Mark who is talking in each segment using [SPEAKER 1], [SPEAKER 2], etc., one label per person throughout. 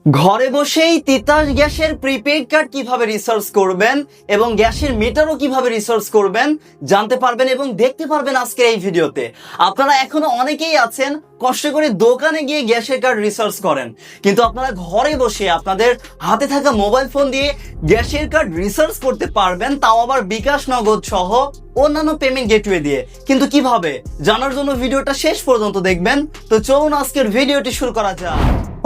[SPEAKER 1] ঘরে বসেই তিতাস গ্যাসের প্রিপেইড কার্ড কিভাবে রিসার্চ করবেন এবং গ্যাসের মিটারও কিভাবে রিসার্চ করবেন জানতে পারবেন এবং দেখতে পারবেন আজকের এই ভিডিওতে। আপনারা এখনো অনেকেই আছেন কষ্ট করে দোকানে গিয়ে গ্যাসের কার্ড রিসার্চ করেন, কিন্তু আপনারা ঘরে বসে আপনাদের হাতে থাকা মোবাইল ফোন দিয়ে গ্যাসের কার্ড রিসার্চ করতে পারবেন, তাও আবার বিকাশ, নগদ সহ অন্যান্য পেমেন্ট গেটওয়ে দিয়ে। কিন্তু কিভাবে জানার জন্য ভিডিওটা শেষ পর্যন্ত দেখবেন। তো চলুন আজকের ভিডিওটি শুরু করা যাক।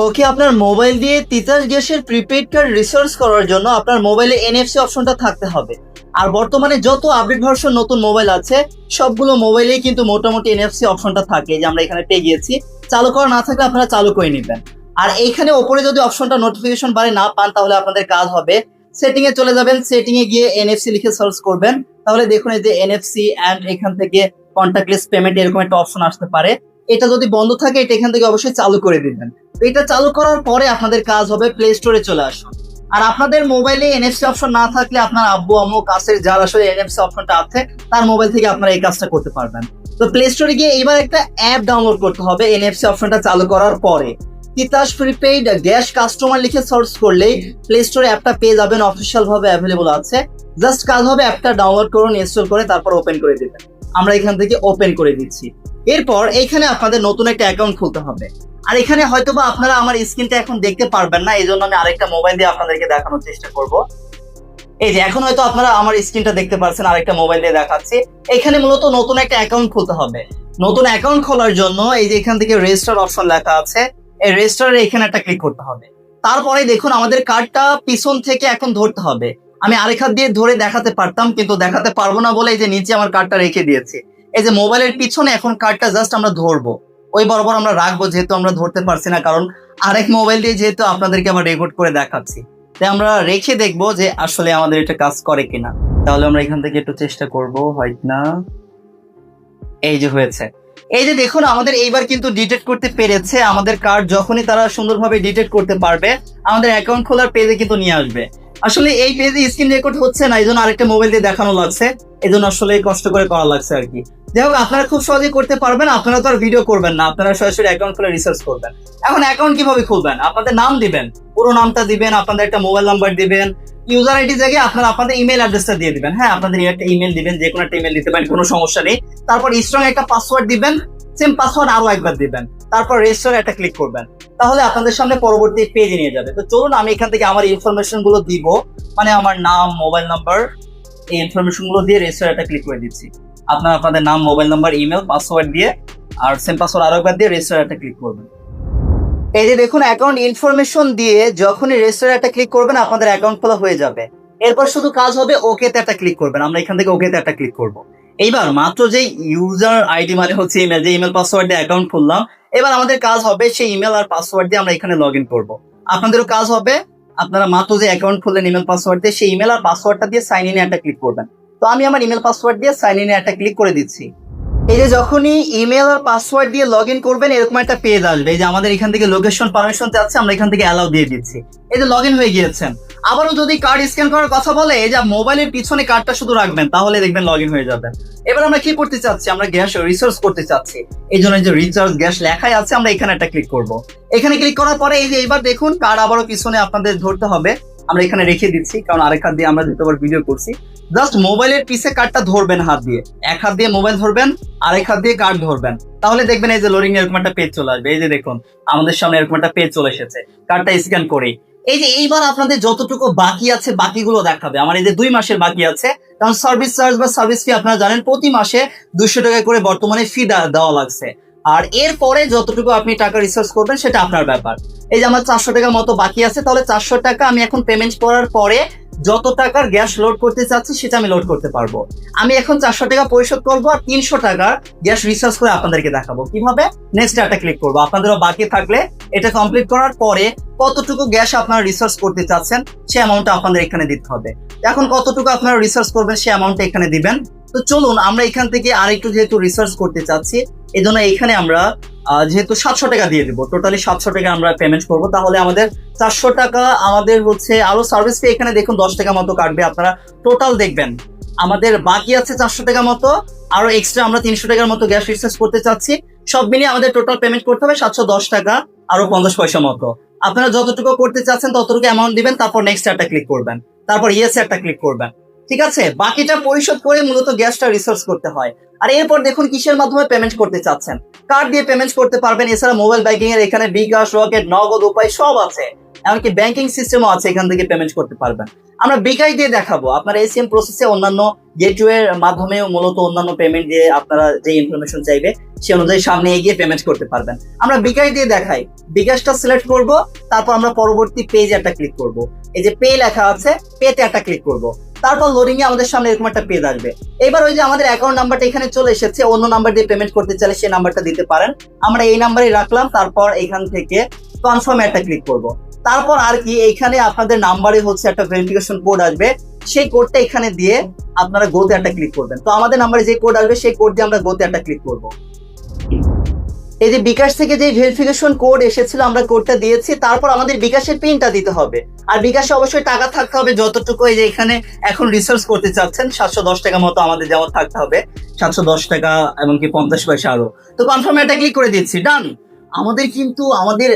[SPEAKER 1] ওকে, আপনার মোবাইল দিয়ে তিতাস গ্যাসের প্রিপেইড কার্ড রিসার্চ করার জন্য আপনার মোবাইলে এনএফসি অপশনটা থাকতে হবে। আর বর্তমানে যত আপডেট ভার্সন নতুন মোবাইল আছে সবগুলো মোবাইলেই কিন্তু মোটামুটি এনএফসি অপশনটা থাকে, যে আমরা এখানে পেয়ে গিয়েছি। চালু করা না থাকলে আপনারা চালু করে নেবেন। আর এইখানে ওপরে যদি অপশনটা নোটিফিকেশন বারে না পান তাহলে আপনাদের কাজ হবে সেটিং এ চলে যাবেন, সেটিং এ গিয়ে এনএফসি লিখে সার্চ করবেন। তাহলে দেখুন এই যে এনএফসি এন্ড এখান থেকে কন্টাক্টলেস পেমেন্ট এরকম একটা অপশন আসতে পারে। এটা যদি বন্ধ থাকে এটা এখান থেকে অবশ্যই চালু করে দিবেন। এটা চালু করার পরে আপনাদের কাজ হবে প্লে স্টোরে চলে আসুন। আর আপনাদের মোবাইলে এনএফসি অপশন না থাকলে আপনার আব্বু আম্মু কাছের যার আসলে এনএফসি অপশনটা আছে তার মোবাইল থেকে আপনারা এই কাজটা করতে পারবেন। তো প্লে স্টোরে গিয়ে এবার একটা অ্যাপ ডাউনলোড করতে হবে। এনএফসি অপশনটা চালু করার পরে তিতাস প্রিপেইড গ্যাস কাস্টমার লিখে সার্চ করলেই প্লে স্টোরে অ্যাপটা পেয়ে যাবেন, অফিসিয়াল ভাবে অ্যাভেলেবল আছে। জাস্ট কাজ হবে অ্যাপটা ডাউনলোড করুন, ইনস্টল করে তারপর ওপেন করে দিবেন। আমরা এখান থেকে ওপেন করে দিচ্ছি। এরপর এইখানে আপনাদের নতুন একটা অ্যাকাউন্ট খুলতে হবে। আর এখানে হয়তোবা আপনারা আমার স্ক্রিনটা এখন দেখতে পারবেন না, এই জন্য আমি আরেকটা মোবাইল দিয়ে আপনাদেরকে দেখানোর চেষ্টা করব। এই যে এখন হয়তো আপনারা আমার স্ক্রিনটা দেখতে পাচ্ছেন, আরেকটা মোবাইল দিয়ে দেখাচ্ছি। এখানে মূলত নতুন একটা অ্যাকাউন্ট খুলতে হবে। নতুন অ্যাকাউন্ট খোলার জন্য এই যে এখান থেকে রেজিস্টার অপশন লেখা আছে, এই রেজিস্টারে এখানে একটা ক্লিক করতে হবে। তারপরে দেখুন আমাদের কার্ডটা পিছন থেকে এখন ধরতে হবে। আমি আরেক হাত দিয়ে ধরে দেখাতে পারতাম, কিন্তু দেখাতে পারবো না বলে এই যে নিচে আমার কার্ডটা রেখে দিয়েছি। এই যে মোবাইলের পিছনে এখন কার্ডটা জাস্ট আমরা ধরবো, ওই বরাবর আমরা রাখবো, যেহেতু আমরা ধরতে পারছি না, কারণ আরেক মোবাইল দিয়ে যেহেতু আপনাদেরকে আবার রেকর্ড করে দেখাচ্ছি, তাই আমরা রেখে দেখবো যে আসলে আমাদের এটা কাজ করে কিনা। তাহলে আমরা এখান থেকে একটু চেষ্টা করবো, হয় না। এই যে হয়েছে। এই যে দেখুন আমাদের এইবার কিন্তু ডিটেক্ট করতে পেরেছে। আমাদের কার্ড যখনই তারা সুন্দরভাবে ডিটেক্ট করতে পারবে আমাদের অ্যাকাউন্ট খোলার পেজে কিন্তু নিয়ে আসবে। আসলে এই পেজে স্ক্রিন রেকর্ড হচ্ছে না, এই জন্য আরেকটা মোবাইল দিয়ে দেখানো লাগছে, এই জন্য আসলে কষ্ট করে করা লাগছে আর কি। যাই হোক, আপনারা খুব সহজেই করতে পারবেন। আপনারা তো আর ভিডিও করবেন না, আপনারা সরাসরি অ্যাকাউন্ট খুলে রিসার্চ করবেন। এখন অ্যাকাউন্ট কিভাবে খুলবেন? আপনাদের নাম দিবেন, পুরো নামটা দিবেন, আপনাদের একটা মোবাইল নাম্বার দিবেন, ইউজার আইডি জায়গায় আপনারা আপনাদের ইমেল অ্যাড্রেসটা দিয়ে দিবেন। হ্যাঁ, আপনাদের একটা ইমেল দিবেন, যে কোনো একটা ইমেল দিতে পারেন, কোনো সমস্যা নেই। তারপর স্ট্রং একটা পাসওয়ার্ড দিবেন, সেম পাসওয়ার্ড আরো একবার দিবেন, তারপর রেজিস্টার একটা ক্লিক করবেন। তাহলে আপনাদের সামনে পরবর্তী পেজে নিয়ে যাবে। তো চলুন আমি এখান থেকে আমার ইনফরমেশন গুলো দিব, মানে আমার নাম, মোবাইল নাম্বার, এই ইনফরমেশন গুলো দিয়ে রেজিস্টার একটা ক্লিক করে দিচ্ছি। আপনারা আপনাদের নাম, মোবাইল নাম্বার, ইমেল, পাসওয়ার্ড দিয়ে আর সেম পাসওয়ার্ড আরো একবার দিয়ে রেজিস্টার একটা ক্লিক করবেন। এই যে দেখুন অ্যাকাউন্ট ইনফরমেশন দিয়ে যখনই রেজিস্টার একটা ক্লিক করবেন আপনাদের অ্যাকাউন্ট খোলা হয়ে যাবে। এরপর শুধু কাজ হবে ওকেতে একটা ক্লিক করবেন। আমরা এখান থেকে ওকেতে একটা ক্লিক করব। এইবার মাত্র যে ইউজার আইডি মানে হচ্ছে ইমেল, যে ইমেল পাসওয়ার্ড দিয়ে অ্যাকাউন্ট খুললাম, এবার আমাদের কাজ হবে সেই ইমেল আর পাসওয়ার্ড দিয়ে আমরা এখানে লগ ইন করবো। আপনাদেরও কাজ হবে আপনারা মাত্র যে অ্যাকাউন্ট খুললেন ইমেল পাসওয়ার্ড দিয়ে, সেই ইমেল আর পাসওয়ার্ডটা দিয়ে সাইন ইনে একটা ক্লিক করবেন। তো আমি আমার ইমেল পাসওয়ার্ড দিয়ে সাইন ইনে একটা ক্লিক করে দিচ্ছি। এই যে যখনই ইমেল আর পাসওয়ার্ড দিয়ে লগ ইন করবেন এরকম একটা পেজ আসবে। এই যে আমাদের এখান থেকে লোকেশন পারমিশন চাচ্ছে, আমরা এখান থেকে অ্যালাউ দিয়ে দিচ্ছি। এই যে লগ ইন হয়ে গিয়েছেন। আবারও যদি কার্ড স্ক্যান করার কথা বলে, এই যে মোবাইলের পিছনে কার্ডটা শুধু রাখবেন, তাহলে দেখবেন লগ ইন হয়ে যাবেন। এবার আমরা কি করতে চাচ্ছি? আমরা গ্যাস রিসার্চ করতে চাচ্ছি, এই জন্য যে রিচার্জ গ্যাস লেখাই আছে আমরা এখানে একটা ক্লিক করব। এখানে ক্লিক করার পরে এই যে এবার দেখুন কার্ড আবারও পিছনে আপনাদের ধরতে হবে। আমরা এখানে রেখে দিচ্ছি, কারণ আরেক হাত দিয়ে আমরা যতবার ভিডিও করছি। জাস্ট মোবাইলের পিছে কার্ডটা ধরবেন হাত দিয়ে, এক হাত দিয়ে মোবাইল ধরবেন, আরেক হাত দিয়ে কার্ড ধরবেন। তাহলে দেখবেন এই যে লোডিং এরকম একটা পেজ চলে আসবে। এই যে দেখুন আমাদের সামনে এরকম একটা পেজ চলে এসেছে, কার্ডটা স্ক্যান করেই। এই যে এইবার আপনাদের যতটুকু বাকি আছে বাকিগুলো দেখাবে। আমার এই যে 2 মাসের বাকি আছে, কারণ সার্ভিস চার্জ বা সার্ভিস ফি আপনারা জানেন প্রতি মাসে 200 টাকা করে বর্তমানে ফি দেওয়া লাগছে। আর এরপরে যতটুকু আপনি টাকা রিসার্চ করবেন সেটা আপনার ব্যাপার। এই যে আমার 400 টাকা মতো বাকি আছে, তাহলে 400 টাকা আমি এখন পেমেন্ট করার পরে যত টাকার গ্যাস লোড করতে চাচ্ছি সেটা আমি লোড করতে পারবো। আমি এখন 400 টাকা পরিশোধ করবো আর 300 টাকার গ্যাস রিসার্চ করে আপনাদেরকে দেখাবো কিভাবে। নেক্সট একটা ক্লিক করবো। আপনাদেরও বাকি থাকলে এটা কমপ্লিট করার পরে কতটুকু গ্যাস আপনারা রিসার্চ করতে চাচ্ছেন সে অ্যামাউন্টটা আপনাদের এখানে দিতে হবে। এখন কতটুকু আপনারা রিসার্চ করবেন সে অ্যামাউন্টটা এখানে দিবেন। তো চলুন আমরা এখান থেকে আরেকটু যেহেতু রিসার্চ করতে চাচ্ছি, এই জন্য এখানে আমরা যেহেতু 700 টাকা দিয়ে দেবো, টোটালি 700 টাকা আমরা পেমেন্ট করবো। তাহলে আমাদের 400 টাকা আমাদের হচ্ছে আরো সার্ভিস ফি এখানে দেখুন 10 টাকা মতো কাটবে। আপনারা টোটাল দেখবেন আমাদের বাকি আছে 400 টাকা মতো, আরো এক্সট্রা আমরা 300 টাকার মতো গ্যাস রিচার্জ করতে চাচ্ছি। সব মিলিয়ে আমাদের টোটাল পেমেন্ট করতে হবে 710 টাকা আরো 50 পয়সা মতো। আপনারা যতটুকু করতে চাচ্ছেন ততটুকু অ্যামাউন্ট দিবেন, তারপর নেক্সট একটা ক্লিক করবেন, তারপর ইয়েস একটা ক্লিক করবেন। ঠিক আছে, বাকিটা পরিশোধ করে মূলত গ্যাসটা রিসোর্স করতে হয়। আর এরপর দেখুন কিসের মাধ্যমে পেমেন্ট করতে চাচ্ছেন। কার্ড দিয়ে পেমেন্ট করতে পারবেন, এছাড়া মোবাইল ব্যাংকিং এর এখানে বিকাশ, রকেট, নগদ উপায় সব আছে, এমনকি ব্যাংকিং সিস্টেমও আছে, এখান থেকে পেমেন্ট করতে পারবেন। আমরা বিকাশ দিয়ে দেখাবো, আপনারা এই সেম প্রসেসে অন্যান্য গেটওয়ের মাধ্যমেও মূলত অন্যান্য পেমেন্ট দিয়ে আপনারা যে ইনফরমেশন চাইবে সে অনুযায়ী সামনে এগিয়ে পেমেন্ট করতে পারবেন। আমরা বিকাশ দিয়ে দেখাই, বিকাশটা সিলেক্ট করব, তারপর আমরা পরবর্তী পেজে একটা ক্লিক করব, এই যে পে লেখা আছে পেতে একটা ক্লিক করব, তারপর লোডিং এ আমাদের সামনে এরকম একটা পেজ আসবে। এবার ওই যে আমাদের অ্যাকাউন্ট নাম্বারটা এখানে চলে এসেছে, অন্য নাম্বার দিয়ে পেমেন্ট করতে চাইলে সেই নাম্বারটা দিতে পারেন, আমরা এই নাম্বারই রাখলাম। তারপর এখান থেকে কনফার্ম একটা ক্লিক করব, তারপর আর কি এখানে আপনাদের নাম্বারে হচ্ছে একটা ভেরিফিকেশন কোড আসবে, সেই কোডটা এখানে দিয়ে আপনারা গোতে একটা ক্লিক করবেন। তো আমাদের নাম্বারে যে কোড আসবে সেই কোড দিয়ে আমরা গোতে একটা ক্লিক করব। এই যে বিকাশ থেকে যে ভেরিফিকেশন কোড এসেছিল আমরা কোডটা দিয়েছি, তারপর আমাদের বিকাশের পিনটা দিতে হবে। আর বিকাশে অবশ্যই টাকা থাকতে হবে যতটুকু এই যে এখানে এখন রিসার্চ করতে চাচ্ছেন, 710 টাকা মতো আমাদের যেমন থাকতে হবে, 710 টাকা এমনকি 50 পয়সা আরো। তো কনফার্ম এটা ক্লিক করে দিচ্ছি, ডান। আমাদের কিন্তু আমাদের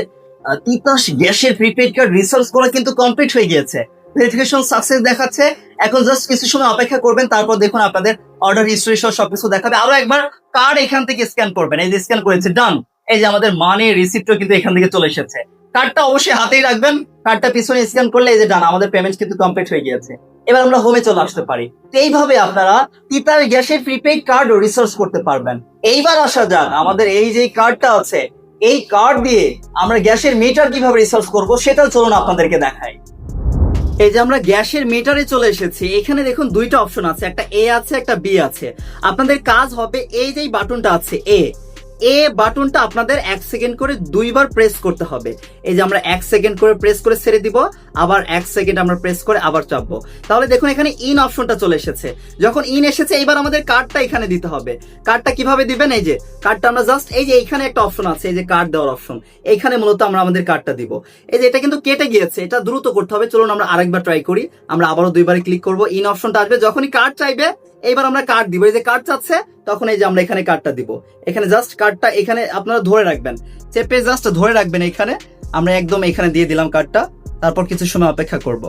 [SPEAKER 1] তিতাস গ্যাসের প্রিপেড কার্ড রিসার্চ করা কিন্তু কমপ্লিট হয়ে গিয়েছে, ভেরিফিকেশন সাকসেস দেখাচ্ছে। এখন জাস্ট কিছু সময় অপেক্ষা করবেন, তারপর দেখুন আপনাদের অর্ডার হিস্ট্রি সহ সবকিছু দেখাবে। আরো একবার কার্ড এখান থেকে স্ক্যান করবেন, এই যে স্ক্যান করেছে, ডান। এই যে আমাদের মানি রিসিপ্টও কিন্তু এখান থেকে চলে এসেছে। কার্ডটা অবশ্যই হাতেই রাখবেন, কার্ডটা পিছনে স্ক্যান করলে এই যে ডান, আমাদের পেমেন্ট কিন্তু কমপ্লিট হয়ে গিয়েছে। এবার আমরা হোমে চলে আসতে পারি। তো এইভাবে আপনারা তিতাস গ্যাসের প্রিপেড কার্ড রিসার্চ করতে পারবেন। এইবার আসা যাক আমাদের এই যে কার্ডটা আছে, এই কার্ড দিয়ে আমরা গ্যাসের মিটার কিভাবে রিসার্চ করব সেটাও চলুন আপনাদেরকে দেখাই। এই যে আমরা গ্যাসের মিটারে চলে এসেছি, এখানে দেখুন দুইটা অপশন আছে, একটা এ আছে একটা বি আছে। আপনাদের কাজ হবে এই যে বাটনটা আছে এ বাটনটা আপনাদের 1 সেকেন্ড করে 2 বার প্রেস করতে হবে। এই যে আমরা 1 সেকেন্ড করে প্রেস করে ছেড়ে দিব, আবার 1 সেকেন্ড আমরা প্রেস করে আবার চাপবো, তাহলে দেখুন এখানে ইন অপশনটা চলে এসেছে। যখন ইন এসেছে এবার আমাদের কার্ডটা এখানে দিতে হবে। কার্ডটা কিভাবে দিবেন, এই যে কার্ডটা আমরা জাস্ট এই যে এইখানে একটা অপশন আছে, এই যে কার্ড দেওয়ার অপশন, এইখানে মূলত আমরা আমাদের কার্ডটা দিব। এই যে এটা কিন্তু কেটে গিয়েছে, এটা দ্রুত করতে হবে, চলুন আমরা আরেকবার ট্রাই করি। আমরা আবারও 2 বারে ক্লিক করব, ইন অপশনটা আসবে, যখনই কার্ড চাইবে এইবার আমরা কার্ড দিব, এই যে কার্ড চাচ্ছে তখন এই যে আমরা এখানে কার্ডটা দিব। এখানে জাস্ট কার্ডটা এখানে আপনারা ধরে রাখবেন, চেপে জাস্ট ধরে রাখবেন, এখানে আমরা একদম এখানে দিয়ে দিলাম কার্ডটা, তারপর কিছু সময় অপেক্ষা করব।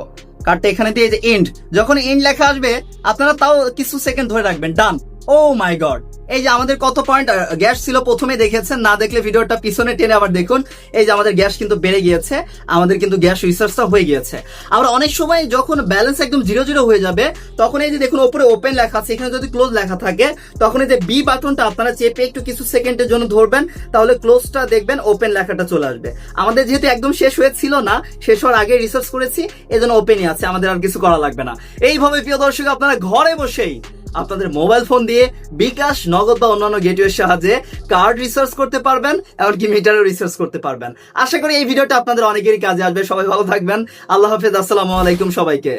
[SPEAKER 1] কার্ডটা এখানে দিয়ে যে এন্ড, যখন এন্ড লেখা আসবে আপনারা তাও কিছু সেকেন্ড ধরে রাখবেন, ডান। ও মাই গড, এই যে আমাদের কত পয়েন্ট গ্যাস ছিল প্রথমে দেখেছেন, না দেখলে ভিডিওটা পিছনে টেনে আবার দেখুন। এই যে আমাদের গ্যাস কিন্তু বেড়ে গিয়েছে, আমাদের কিন্তু গ্যাস রিসার্চটা হয়ে গিয়েছে। আবার অনেক সময় যখন ব্যালেন্স একদম 0 হয়ে যাবে তখন এই যে দেখুন উপরে ওপেন লেখা আছে, এখানে যদি ক্লোজ লেখা থাকে তখন এই যে বি বাটনটা আপনারা চেপে একটু কিছু সেকেন্ডের জন্য ধরবেন, তাহলে ক্লোজটা দেখবেন ওপেন লেখাটা চলে আসবে। আমাদের যেহেতু একদম শেষ হয়েছিল না, শেষ হওয়ার আগে রিসার্চ করেছি এজন্য ওপেনই আছে, আমাদের আর কিছু করা লাগবে না। এইভাবে প্রিয় দর্শক আপনারা ঘরে বসেই আপনাদের মোবাইল ফোন দিয়ে বিকাশ, নগদ বা অন্যান্য গেটওয়ের সাহায্যে কার্ড রিসার্চ করতে পারবেন, এমনকি মিটারও রিসার্চ করতে পারবেন। আশা করি এই ভিডিওটা আপনাদের অনেকেরই কাজে আসবে। সবাই ভালো থাকবেন, আল্লাহ হাফেজ, আসসালামু আলাইকুম সবাইকে।